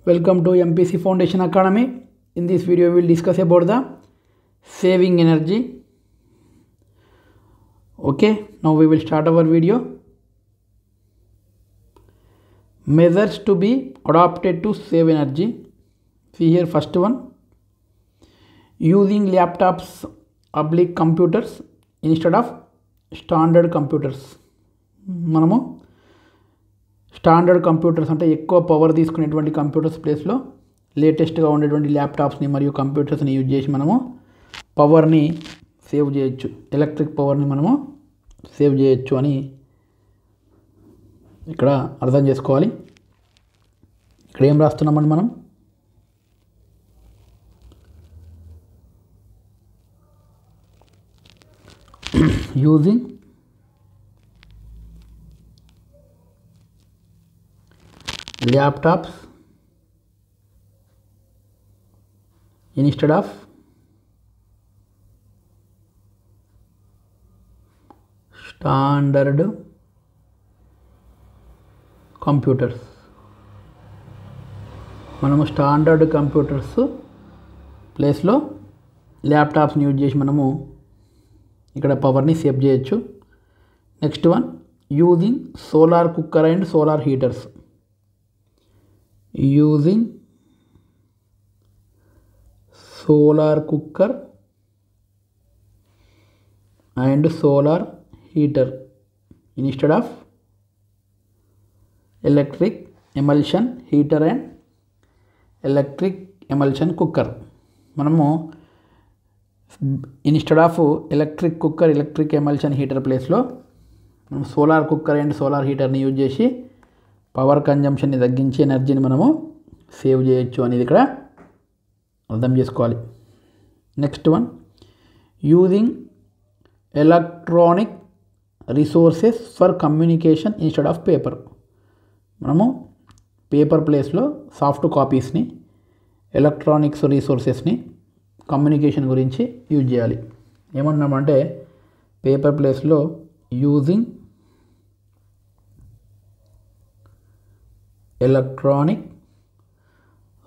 Welcome to MPC Foundation Academy. In this video we will discuss about the saving energy. Okay, now we will start our video. Measures to be adopted to save energy. See here, first one, using laptops / computers instead of standard computers. మనము standard computers అంటే ఎక్కువ power తీసుకునేటువంటి computers ప్లేస్లో లేటెస్ట్గా ఉండేటువంటి ల్యాప్టాప్స్ని మరియు కంప్యూటర్స్ని use చేసి మనము పవర్ని సేవ్ చేయొచ్చు, ఎలక్ట్రిక్ పవర్ని మనము సేవ్ చేయొచ్చు అని ఇక్కడ అర్థం చేసుకోవాలి. ఇక్కడ ఏం రాస్తున్నామండి మనం, using laptops instead of standard computers. మనము స్టాండర్డ్ కంప్యూటర్స్ ప్లేస్లో ల్యాప్టాప్స్ని యూజ్ చేసి మనము ఇక్కడ పవర్ని సేవ్ చేయొచ్చు. Next one, using solar cooker and solar heaters. using solar cooker and solar heater instead of electric emulsion heater and electric emulsion cooker. మనము instead of electric cooker, electric emulsion heater ప్లేస్లో మనం solar cooker and solar హీటర్ని use చేసి power కన్జంప్షన్ని తగ్గించి ఎనర్జీని మనము save చేయొచ్చు అనేది ఇక్కడ అర్థం చేసుకోవాలి. Next one, using electronic resources for communication instead of paper. మనము పేపర్ ప్లేస్లో సాఫ్ట్ కాపీస్ని, ఎలక్ట్రానిక్స్ రిసోర్సెస్ని కమ్యూనికేషన్ గురించి యూజ్ చేయాలి. ఏమంటున్నామంటే పేపర్ ప్లేస్లో using electronic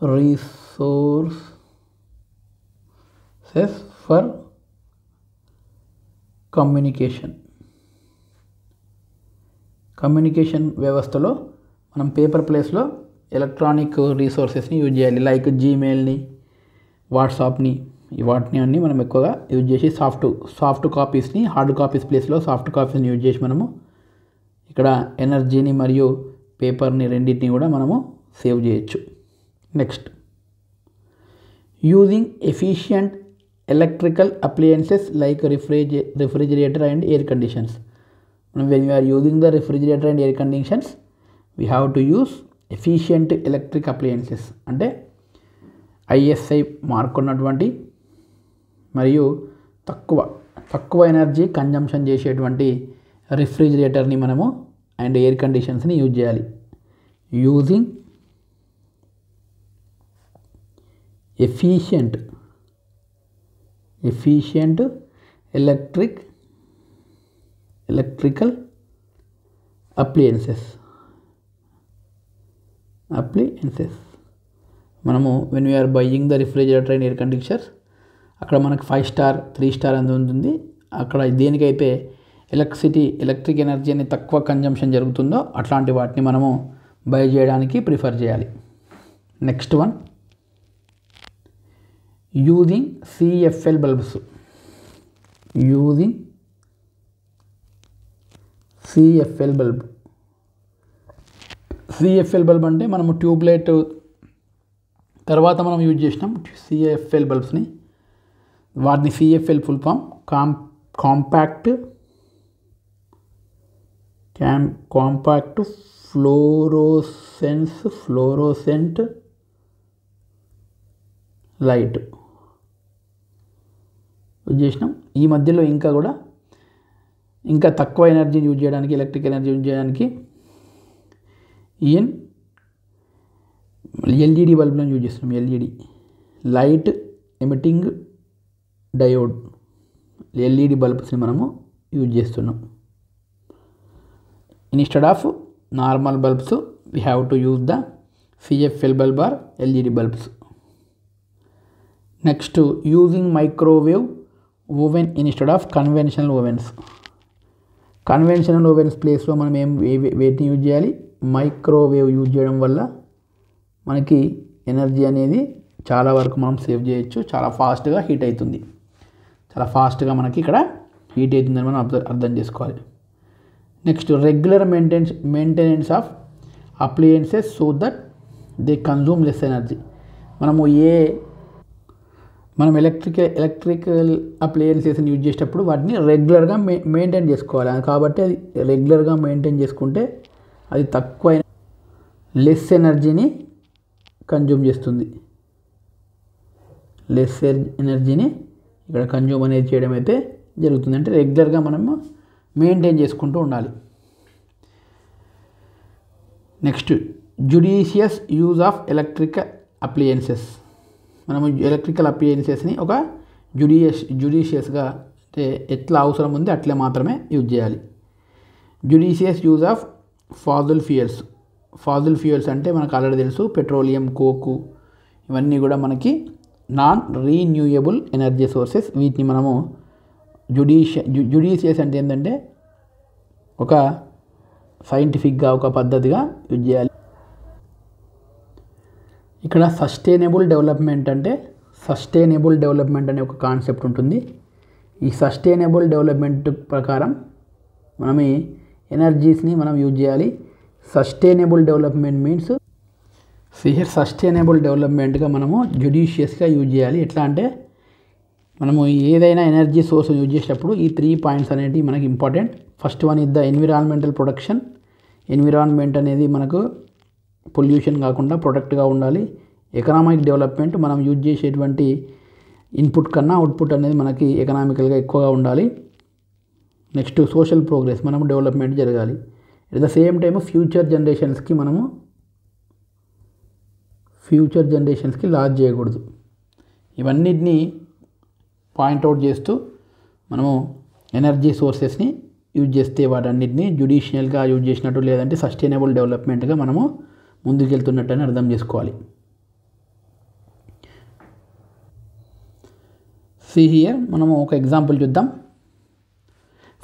resources for communication వ్యవస్థలో మనం పేపర్ ప్లేస్లో ఎలక్ట్రానిక్ రిసోర్సెస్ని యూజ్ చేయాలి. లైక్ జీమెయిల్ని, వాట్సాప్ని, వాటిని అన్నీ మనం ఎక్కువగా యూజ్ చేసి సాఫ్ట్ కాపీస్ని, హార్డ్ కాపీస్ ప్లేస్లో సాఫ్ట్ కాపీస్ని యూజ్ చేసి మనము ఇక్కడ ఎనర్జీని మరియు పేపర్ని రెండింటిని కూడా మనము సేవ్ చేయొచ్చు. Next, using efficient electrical appliances like refrigerator and air conditions. మనం when you are using the refrigerator and air conditions we have to use efficient electric appliances. అంటే ISI మార్క్ ఉన్నటువంటి మరియు తక్కువ ఎనర్జీ కన్జంప్షన్ చేసేటువంటి రిఫ్రిజిరేటర్ని మనము అండ్ ఎయిర్ కండిషన్స్ని use చేయాలి. యూజింగ్ ఎఫిషియంట్ ఎలక్ట్రికల్ అప్లయన్సెస్ మనము when we are buying the refrigerator and air conditioners అక్కడ మనకు 5 స్టార్ 3 స్టార్ అని ఉంటుంది. అక్కడ దేనికైతే ఎలక్ట్రిక్ ఎనర్జీ అని తక్కువ కన్జంప్షన్ జరుగుతుందో అట్లాంటి వాటిని మనము బై చేయడానికి ప్రిఫర్ చేయాలి. Next one, using CFL bulbs. CFL bulb అంటే మనము ట్యూబ్లైట్ తర్వాత మనం యూజ్ చేసినాం CFL బల్బ్స్ని. వాటిని CFL full form compact fluorescent light use చేసినాం. ఈ మధ్యలో ఇంకా తక్కువ ఎనర్జీని యూజ్ చేయడానికి, ఎలక్ట్రిక్ ఎనర్జీ యూజ్ చేయడానికి LED బల్బ్లను యూజ్ చేస్తున్నాం. LED light emitting diode LED బల్బ్స్ని మనము యూజ్ చేస్తున్నాం. instead of normal bulbs we have to use the CFL bulb or LED bulbs. Next, using microwave oven instead of conventional ovens. Conventional ovens ప్లేస్లో మనం వేటిని use చేయాలి? Microwave use చేయడం వల్ల మనకి ఎనర్జీ అనేది చాలా వరకు మనం సేవ్ చేయొచ్చు. చాలా ఫాస్ట్గా హీట్ అవుతుంది. చాలా ఫాస్ట్గా మనకి ఇక్కడ హీట్ అవుతుందని మనం అర్థం చేసుకోవాలి. Next, regular maintenance of appliances so that they consume less energy. మనం ఎలక్ట్రికల్ అప్లయన్సెస్ని యూజ్ చేసేటప్పుడు వాటిని రెగ్యులర్గా మెయింటైన్ చేసుకోవాలి. కాబట్టి అది రెగ్యులర్గా మెయింటైన్ చేసుకుంటే అది తక్కువ లెస్ ఎనర్జీని కన్జ్యూమ్ చేస్తుంది. లెస్ ఎనర్జీని ఇక్కడ కన్జ్యూమ్ అనేది చేయడం అయితే జరుగుతుంది. అంటే రెగ్యులర్గా మనము మెయింటైన్ చేసుకుంటూ ఉండాలి. Next, judicious use of electrical appliances. మనము ఎలక్ట్రికల్ అప్లయన్సెస్ని ఒక జుడిషియస్గా అంటే ఎట్లా అవసరం ఉంది అట్లే మాత్రమే యూజ్ చేయాలి. Judicious use of fossil fuels. Fossil fuels అంటే మనకు ఆల్రెడీ తెలుసు, పెట్రోలియం, కోకు, ఇవన్నీ కూడా మనకి నాన్ రీన్యూయబుల్ ఎనర్జీ సోర్సెస్. వీటిని మనము జుడిషియస్ అంటే ఏంటంటే ఒక సైంటిఫిక్గా ఒక పద్ధతిగా యూజ్ చేయాలి. ఇక్కడ సస్టైనబుల్ డెవలప్మెంట్ అనే ఒక కాన్సెప్ట్ ఉంటుంది. ఈ సస్టైనబుల్ డెవలప్మెంట్ ప్రకారం మనం ఈ ఎనర్జీస్ని మనం యూజ్ చేయాలి. సస్టైనబుల్ డెవలప్మెంట్ మీన్స్ సస్టైనబుల్ డెవలప్మెంట్గా మనము జుడిషియస్గా యూజ్ చేయాలి. ఎట్లా అంటే మనము ఏదైనా ఎనర్జీ సోర్స్ యూజ్ చేసేటప్పుడు ఈ 3 పాయింట్స్ అనేవి మనకి important. First one is the environmental protection. Environment అనేది మనకు పొల్యూషన్ కాకుండా ప్రొటెక్ట్గా ఉండాలి. ఎకనామిక్ డెవలప్మెంట్, మనం యూజ్ చేసేటువంటి ఇన్పుట్ కన్నా అవుట్పుట్ అనేది మనకి ఎకనామికల్గా ఎక్కువగా ఉండాలి. నెక్స్ట్, సోషల్ ప్రోగ్రెస్, మనము డెవలప్మెంట్ జరగాలి. At the same time future జనరేషన్స్కి లాస్ చేయకూడదు. ఇవన్నిటిని పాయింట్అవుట్ చేస్తూ మనము ఎనర్జీ సోర్సెస్ని యూజ్ చేస్తే వాటన్నిటిని జుడిషియల్గా యూజ్ చేసినట్టు, లేదంటే సస్టైనబుల్ డెవలప్మెంట్గా మనము ముందుకెళ్తున్నట్టని అర్థం చేసుకోవాలి. హియర్ మనము ఒక ఎగ్జాంపుల్ చూద్దాం.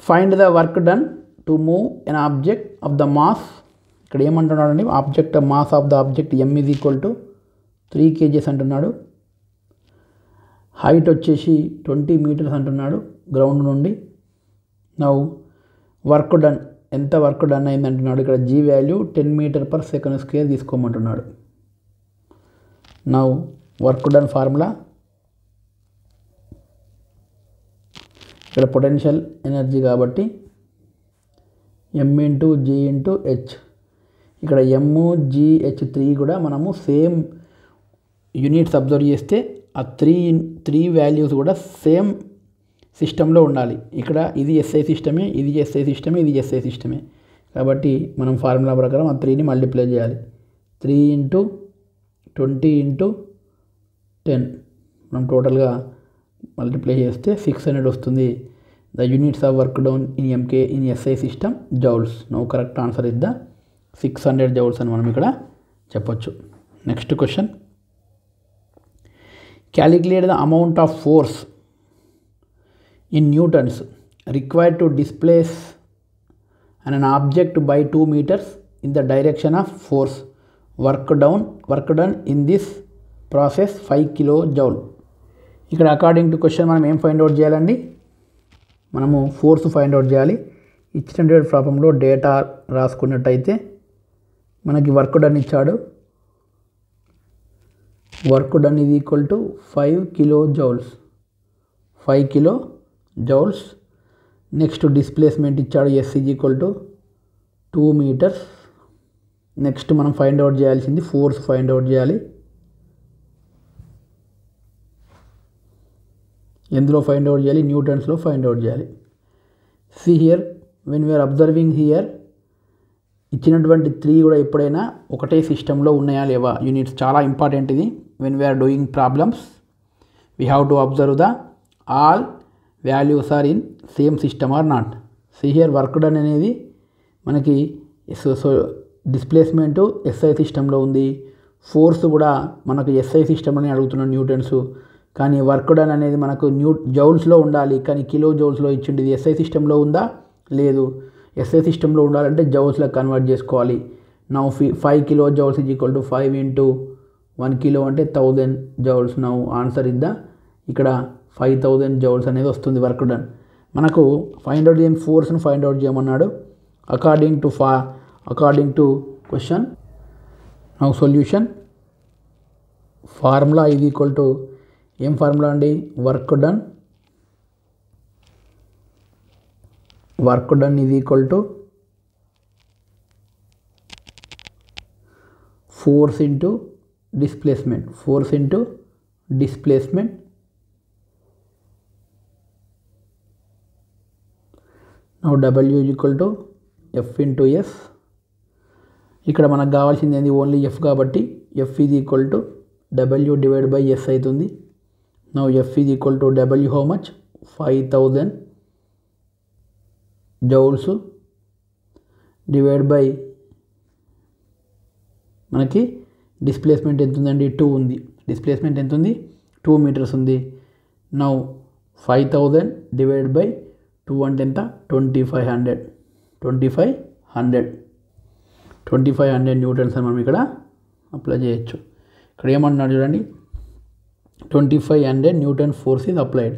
Find the work done to move an object of the mass. ఇక్కడ ఏమంటున్నాడు? Object mass of the object m = 3 kgs అంటున్నాడు. హైట్ వచ్చేసి 20 meters అంటున్నాడు గ్రౌండ్ నుండి. నౌ వర్క్ డన్, ఎంత వర్క్ డన్ అయింది అంటున్నాడు. ఇక్కడ G వాల్యూ 10 meter/s² తీసుకోమంటున్నాడు. నౌ వర్క్ డన్ ఫార్ములా, ఇక్కడ పొటెన్షియల్ ఎనర్జీ కాబట్టి m × G × H. ఇక్కడ m, G, H3 కూడా మనము సేమ్ యూనిట్స్ అబ్జర్వ్ చేస్తే ఆ 3 వాల్యూస్ కూడా సేమ్ సిస్టంలో ఉండాలి. ఇక్కడ ఇది SI సిస్టమే, ఇది SI సిస్టమే, ఇది SI సిస్టమే. కాబట్టి మనం ఫార్ములా ప్రకారం ఆ 3ని మల్టిప్లై చేయాలి. 3 × 20 × 10 మనం టోటల్గా మల్టిప్లై చేస్తే 600 వస్తుంది. The units of work done in SI system joules. No correct answer is the 600 joules అని మనం ఇక్కడ చెప్పొచ్చు. Next question, calculate the amount of force in newtons required to displace an object by 2 meters in the direction of force. Work done in this process 5 kilojoule. ఇక్కడ according to question మనం ఏం find out చేయాలండి? మనము force find out చేయాలి. ఇచ్చినటువంటి ప్రాబ్లంలో data రాసుకున్నట్టయితే మనకి వర్క్ డన్ ఇచ్చాడు. Work done = 5 kilojoules. 5 kilojoules. Next displacement ఇచ్చాడు. S = 2 meters. నెక్స్ట్ మనం ఫైండ్ అవుట్ చేయాల్సింది ఫోర్స్ ఫైండ్ అవుట్ చేయాలి. ఎందులో ఫైండ్ అవుట్ చేయాలి? న్యూటన్స్లో ఫైండ్ అవుట్ చేయాలి. See here when we are observing here ఇచ్చినటువంటి 3 కూడా ఎప్పుడైనా ఒకటే సిస్టంలో ఉన్నాయా లేవా యూనిట్స్ చాలా ఇంపార్టెంట్ ఇది. When we are doing problems we have to observe the all values are in same system or not. See here work done అనేది మనకి డిస్ప్లేస్మెంటు SI సిస్టంలో ఉంది, ఫోర్స్ కూడా మనకు ఎస్ఐ సిస్టమ్లోనే అడుగుతున్నాం న్యూటన్స్, కానీ వర్క్ డన్ అనేది మనకు జౌల్స్లో ఉండాలి, కానీ కిలో జౌల్స్లో ఇచ్చింది. ఇది ఎస్ఐ సిస్టంలో ఉందా? లేదు. ఎస్ఐ సిస్టంలో ఉండాలంటే జౌల్స్లో కన్వర్ట్ చేసుకోవాలి. Now 5 kilo joules is equal to 5 into 1 kilo అంటే 1000 జౌల్స్. నౌ ఆన్సర్ ఇద్దా ఇక్కడ 5000 జౌల్స్ అనేది వస్తుంది వర్క్ డన్. మనకు ఫైండ్ అవుట్ చేయని ఫోర్స్ను ఫైండ్ అవుట్ చేయమన్నాడు according to question. Now solution. Formula ఇది ఈక్వల్ టు ఏం ఫార్ములా అండి? వర్క్ డన్ ఇది equal to force into displacement. Now W is equal to F into S. ఇక్కడ మనకు కావాల్సింది ఏంది? ఓన్లీ F కాబట్టి F is equal to W divide by S అవుతుంది. Now F is equal to W how much? 5000 joules divide by మనకి displacement ఎంత ఉందండి? 2 ఉంది. డిస్ప్లేస్మెంట్ ఎంత ఉంది? 2 మీటర్స్ ఉంది. నౌ 5000 డివైడ్ బై 2 అంటే ఎంత? 2500 న్యూటన్స్ అని మనం ఇక్కడ అప్లై చేయొచ్చు. ఇక్కడ ఏమంటున్నాడు చూడండి, 2500 Newton force is applied.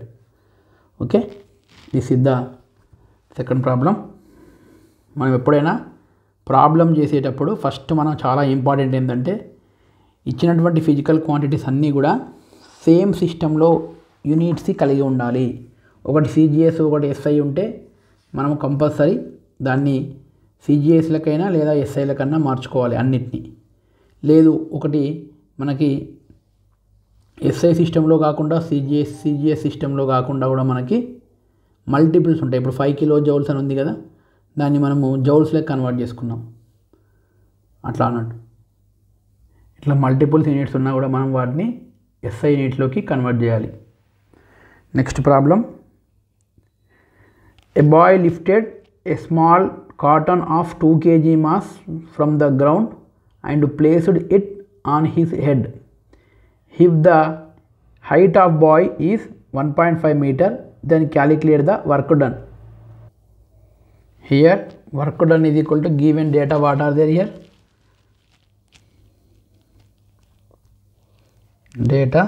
Okay, this is the second problem. మనం ఎప్పుడైనా ప్రాబ్లం చేసేటప్పుడు ఫస్ట్ మనం చాలా ఇంపార్టెంట్ ఏంటంటే ఇచ్చినటువంటి ఫిజికల్ క్వాంటిటీస్ అన్నీ కూడా సేమ్ సిస్టంలో యూనిట్స్ కలిగి ఉండాలి. ఒకటి CGS ఒకటి SI ఉంటే మనం కంపల్సరీ దాన్ని CGSలకైనా లేదా SIలకన్నా మార్చుకోవాలి అన్నిటినీ. లేదు ఒకటి మనకి SI సిస్టంలో కాకుండా CGS సిస్టంలో కాకుండా కూడా మనకి మల్టిపుల్స్ ఉంటాయి. ఇప్పుడు 5 కిలో జౌల్స్ అని ఉంది కదా, దాన్ని మనము జౌల్స్లోకి కన్వర్ట్ చేసుకున్నాం అట్లా అన్నట్టు. ఇట్లా మల్టిపుల్స్ యూనిట్స్ ఉన్నా కూడా మనం వాటిని SI యూనిట్లోకి కన్వర్ట్ చేయాలి. Next problem. A boy lifted a small carton of 2 kg mass from the ground and placed it on his head. If the height of boy is 1.5 meter, then calculate the work done. Here work done is equal to given data. What are there here? Data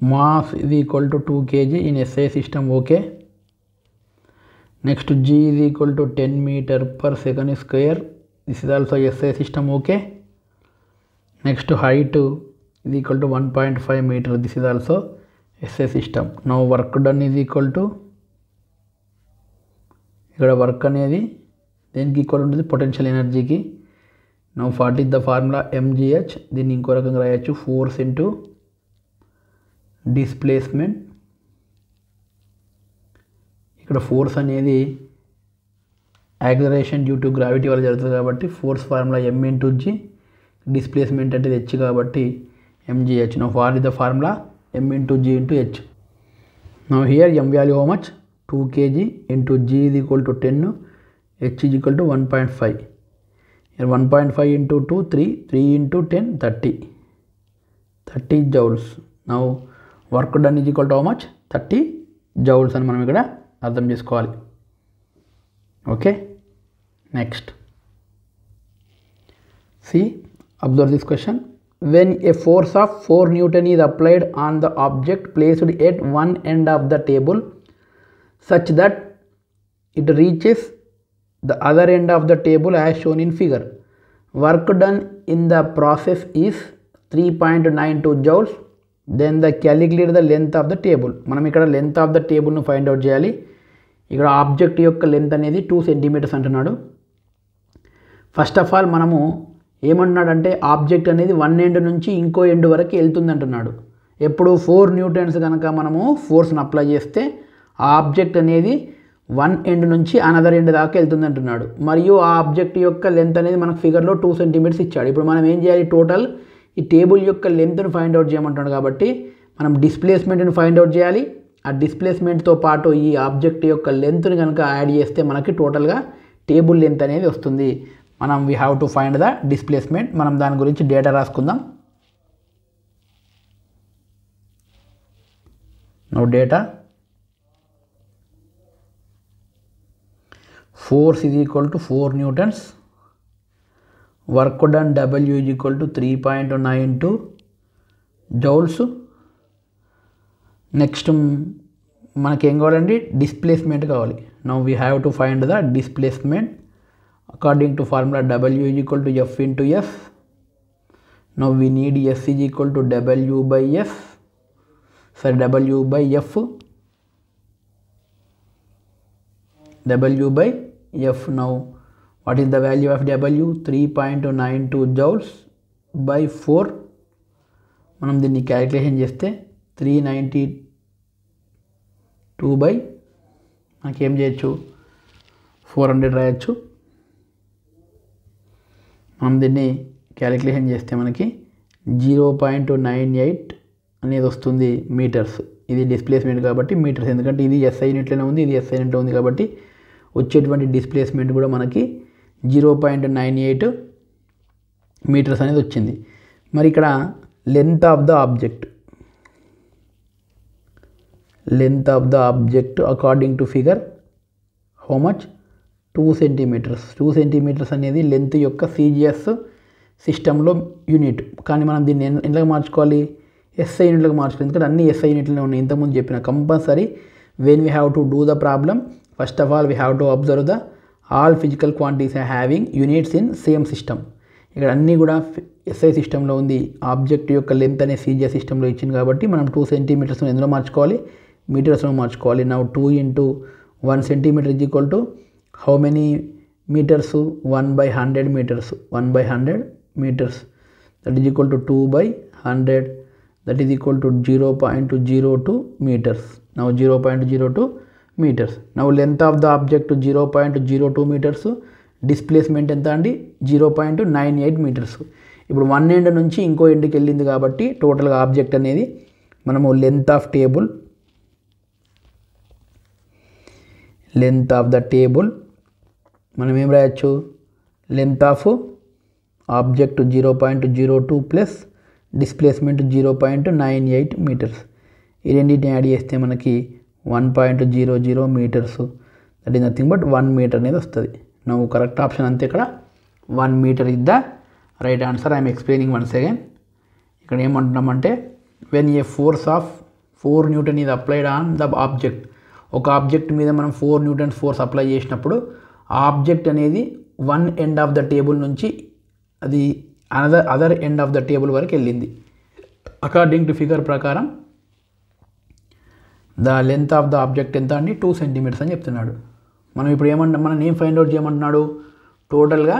mass is equal to 2 kg in SI system. Okay. Next G is equal to 10 meter per second square. This is also SI system. Okay. Next height is equal to 1.5 meter. This is also SI system. Now work done is equal to ఇక్కడ work అనేది దేనికి equal ఉంటుంది? Potential ఎనర్జీకి. Now what is the formula? MGH. దీన్ని ఇంకో రకంగా రాయొచ్చు, force into displacement. ఇక్కడ ఫోర్స్ అనేది యాక్సలరేషన్ డ్యూ టు గ్రావిటీ వల్ల జరుగుతుంది కాబట్టి force formula M into G. Displacement అంటే H కాబట్టి MGH. Now what is the formula? M into G into H. Now here M value how much? 2 kg into G is equal to 10, H is equal to 1.5. Here 1.5 into 2, 3 into 10, 30 joules. Now work done is equal to how much? 30 joules అని మనం ఇక్కడ అర్థం చేసుకోవాలి. Okay, next. See, observe this question. When a force of 4 Newton is applied on the object placed at one end of the table such that it reaches the other end of the table as shown in figure, work done in the process is 3.92 joules. Then the calculate the length of the table. మనం ఇక్కడ length of the table ను find out చేయాలి. ఇక్కడ object యొక్క length అనేది 2 centimetres అంటున్నాడు. First of all మనము ఏమంటున్నాడంటే ఆబ్జెక్ట్ అనేది వన్ ఎండ్ నుంచి ఇంకో ఎండ్ వరకు వెళ్తుంది అంటున్నాడు. ఎప్పుడు 4 న్యూటన్స్ కనుక మనము ఫోర్స్ని అప్లై చేస్తే ఆ ఆబ్జెక్ట్ అనేది వన్ ఎండ్ నుంచి అనదర్ ఎండ్ దాకా వెళ్తుంది అంటున్నాడు. మరియు ఆ ఆబ్జెక్ట్ యొక్క లెంత్ అనేది మనకు ఫిగర్లో 2 సెంటీమీటర్స్ ఇచ్చాడు. ఇప్పుడు మనం ఏం చేయాలి? టోటల్ ఈ టేబుల్ యొక్క లెంత్ను ఫైండ్ అవుట్ చేయమంటాడు కాబట్టి మనం డిస్ప్లేస్మెంట్ని ఫైండ్ అవుట్ చేయాలి. ఆ డిస్ప్లేస్మెంట్తో పాటు ఈ ఆబ్జెక్ట్ యొక్క లెంత్ని కనుక యాడ్ చేస్తే మనకి టోటల్గా టేబుల్ లెంత్ అనేది వస్తుంది. మనం we have to find the displacement. మనం దాని గురించి డేటా రాసుకుందాం. No data force is equal to 4 newtons, work done W is equal to 3.92 joules. Next మనకి ఏం కావాలండి, డిస్ప్లేస్మెంట్ కావాలి. Now we have to find the displacement according to formula W is equal to F into S. Now we need S is equal to W by F, sorry W by F, W by F. Now what is the value of W? 3.92 joules by 4. మనం దీన్ని calculation చేస్తే 392 by మనకేం చేయొచ్చు, 400 రాయొచ్చు. మనం దీన్ని calculation చేస్తే మనకి 0.98 అనేది వస్తుంది మీటర్స్. ఇది డిస్ప్లేస్మెంట్ కాబట్టి మీటర్స్, ఎందుకంటే ఇది SI యూనిట్లోనే ఉంది, ఇది SI యూనిట్లో ఉంది కాబట్టి వచ్చేటువంటి డిస్ప్లేస్మెంట్ కూడా మనకి 0.98 మీటర్స్ అనేది వచ్చింది. మరి ఇక్కడ length of the object according to figure how much, 2 centimetres. 2 centimetres అనేది లెంత్ యొక్క CGS సిస్టంలో యూనిట్. కానీ మనం దీన్ని ఎందులోకి మార్చుకోవాలి, SI యూనిట్లకు మార్చుకోవాలి, ఎందుకంటే అన్ని SI యూనిట్లోనే ఉన్నాయి. ఇంతకుముందు చెప్పిన compulsory when we have to do the problem, first of all we have to observe the all physical quantities having units in same system. ఇక్కడ అన్నీ కూడా SI సిస్టంలో ఉంది. ఆబ్జెక్ట్ యొక్క లెంత్ అనే CGS సిస్టంలో ఇచ్చింది కాబట్టి మనం 2 సెంటీమీటర్స్ ఎందులో మార్చుకోవాలి, మీటర్స్లో మార్చుకోవాలి. Now 2 into 1 centimeter is equal to how many meters? 1/100 meters. 1/100 meters, that is equal to 2/100, that is equal to 0.02 meters. Now 0.02 meters. Now length of the object 0.02 meters, displacement ఎంత అండి, 0.98 metres. ఇప్పుడు 1 end నుంచి ఇంకో ఎండ్కి వెళ్ళింది కాబట్టి టోటల్గా object అనేది మనము లెంత్ ఆఫ్ ద టేబుల్ మనం ఏం రాయొచ్చు, length of object 0.02 plus displacement 0.98 metres. ఈ రెండింటిని యాడ్ చేస్తే మనకి 1.00 metres, that is nothing but 1 metre అనేది వస్తుంది. నౌ కరెక్ట్ ఆప్షన్ అంతే, ఇక్కడ 1 metre is the right answer. I'm explaining once again. ఇక్కడ ఏమంటున్నామంటే when a force of 4 Newton is applied on the object, ఒక ఆబ్జెక్ట్ మీద మనం 4 Newton ఫోర్స్ అప్లై చేసినప్పుడు ఆబ్జెక్ట్ అనేది 1 ఎండ్ ఆఫ్ ద టేబుల్ నుంచి అది other end of the table వరకు వెళ్ళింది. అకార్డింగ్ టు ఫిగర్ ప్రకారం the length of the object ఎంత అండి, 2 సెంటీమీటర్స్ అని చెప్తున్నాడు. మనం ఇప్పుడు మనం ఏం ఫైండ్ అవుట్ చేయమంటున్నాడు, టోటల్గా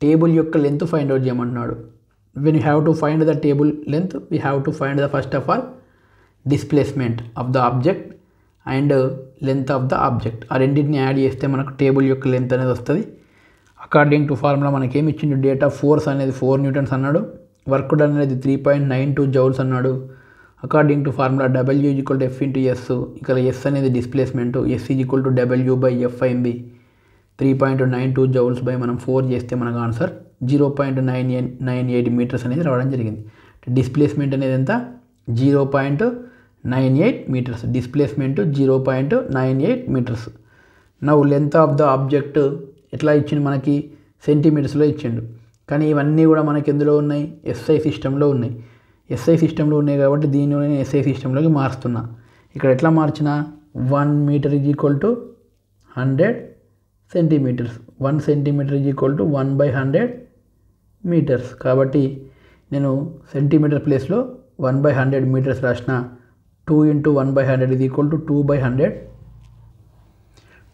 టేబుల్ యొక్క లెంత్ ఫైండ్ అవుట్ చేయమంటున్నాడు. When you have to find the table length, we have to find the first of all displacement of the object and length of the object. ఆ రెండింటిని add చేస్తే మనకు table యొక్క length అనేది వస్తుంది. According to formula మనకి ఏమి ఇచ్చిండు, డేటా ఫోర్స్ అనేది 4 Newtons అన్నాడు, వర్క్ డన్ అనేది 3.92 joules అన్నాడు. According to formula W is equal to F into S, ఇక్కడ S అనేది displacement, S is equal to W by F అయింది. 3.92 joules బై మనం 4 చేస్తే మనకు ఆన్సర్ 0.98 మీటర్స్ అనేది రావడం జరిగింది. డిస్ప్లేస్మెంట్ అనేది ఎంత, 0.98 metres. Displacement 0.98 metres. Now length of the object ఎట్లా ఇచ్చిండు, మనకి సెంటీమీటర్స్లో ఇచ్చిండు. కానీ ఇవన్నీ కూడా మనకి ఎందులో ఉన్నాయి, SI సిస్టంలో ఉన్నాయి. SI సిస్టంలో ఉన్నాయి కాబట్టి దీన్ని నేను SI సిస్టంలోకి మారుస్తున్నా. ఇక్కడ ఎట్లా మార్చిన, 1 metre is equal to 100 centimetres, 1 centimetre is equal to 1/100 metres. కాబట్టి నేను సెంటీమీటర్ ప్లేస్లో 1/100 మీటర్స్ రాసిన. 2 into 1/100 is equal to 2/100.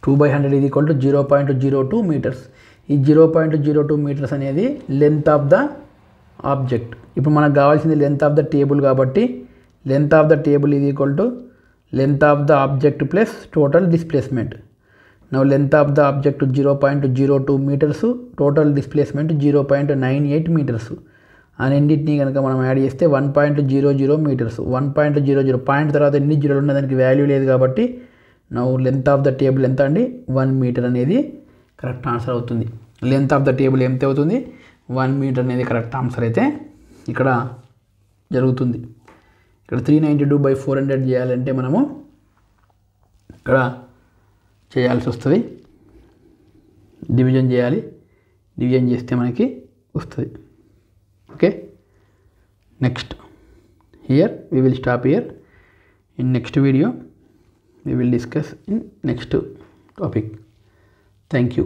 2/100 is equal to 0.02 metres. ఈ 0.02 మీటర్స్ అనేది లెంత్ ఆఫ్ ద ఆబ్జెక్ట్. ఇప్పుడు మనకు కావాల్సింది లెంత్ ఆఫ్ ద టేబుల్ కాబట్టి length of the table is equal to length of the object plus total displacement. Now length of the object 0.02 metres, total displacement 0.98 metres. ఆ రెండింటిని కనుక మనం add చేస్తే 1.00 metres. 1.00 point తర్వాత ఎన్ని జీరోలు ఉన్న దానికి వాల్యూ లేదు కాబట్టి now length of the table ఎంత అండి, 1 మీటర్ అనేది కరెక్ట్ ఆన్సర్ అవుతుంది. లెంత్ ఆఫ్ ద టేబుల్ ఎంత అవుతుంది 1 మీటర్ అనేది కరెక్ట్ ఆన్సర్ అయితే ఇక్కడ జరుగుతుంది. ఇక్కడ 392/400 చేయాలంటే మనము ఇక్కడ చేయాల్సి వస్తుంది, డివిజన్ చేయాలి, డివిజన్ చేస్తే మనకి వస్తుంది. Okay, next here we will stop here. In next video we will discuss in next topic. Thank you.